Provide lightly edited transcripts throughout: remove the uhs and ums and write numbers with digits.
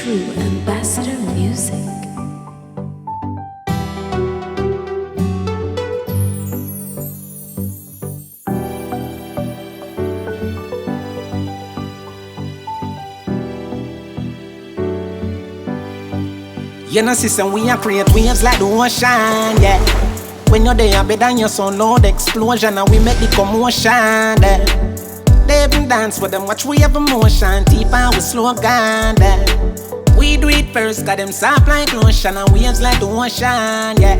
true ambassador music. You know, sister, we are create waves like the ocean, yeah. When you're there, better than your sound loud explosion, and we make the commotion, yeah. They even dance with them, watch we have emotion, deep and we slow down, yeah. We do it first, got them soft like lotion, and waves like the ocean, yeah.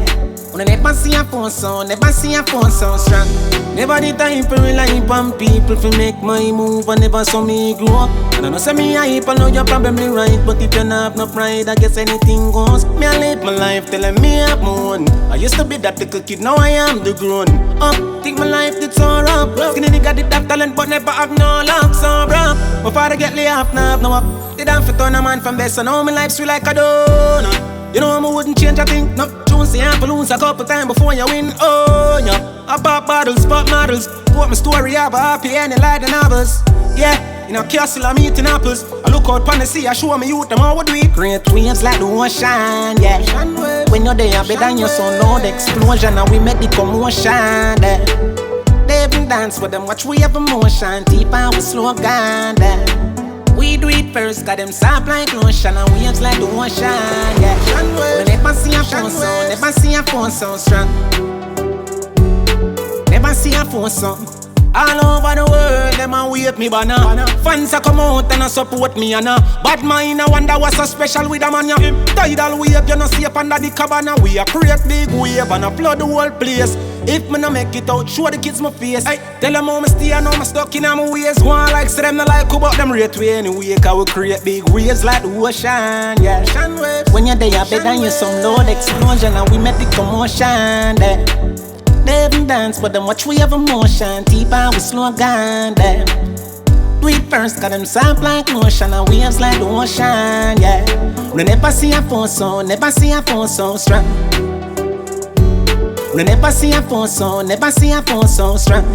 When I never see a phone sound, never see a phone sound strong. Never the time for rely on people to make my move, and never saw me grow up. And I know say me hype, I know you're probably right, but if you don't have no pride, I guess anything goes. Me I live my life telling me I'm moon. I used to be that little kid, now I am the grown up. Think my life did so rough. Skinny nigga did have talent, but never have no luck, so rough. My father get laid off, now have no up. They don't fit on a man from best, so now my life sweet like a donut. You know I wouldn't change a thing, no. See I lose a couple times before you win, oh yeah. I pop bottles, pop models. Put my story up, a happy ending like the novels. Yeah, in a castle I'm eating apples. I look out pon the sea, I show me youth them how we do it. Great waves like the ocean, yeah. When you're there, better than your sound loud explosion, and we make the commotion, yeah. They even dance with them, watch we have emotion, deep and we slow down, yeah. We do it first, got them soft like lotion, and waves like the ocean, yeah. We never see a phone sound, never see a phone sound strong. Never see a phone sound. All over the world, them a wait me banner. Fans a come out and a support me and a bad mind a wonder what's so special with a man ya. Tidal wave, you no see up under the cabana. We a create big wave and a flood the whole place. If me no make it out, show the kids my face. Hey, tell them how me stay and how me stuck in my ways. One like say them no like who but them rate way anyway. Cause we create big waves like the ocean, yeah. When you're there, better than you some loud explosion, and we make the commotion, yeah. They even dance, but them watch we have emotion, deep and we slow down, yeah. Do it first, got them soft like lotion, and waves like the ocean, yeah. We never see a phone sound, never see a phone sound strong. We never see a phone sound, never see a phone sound strong.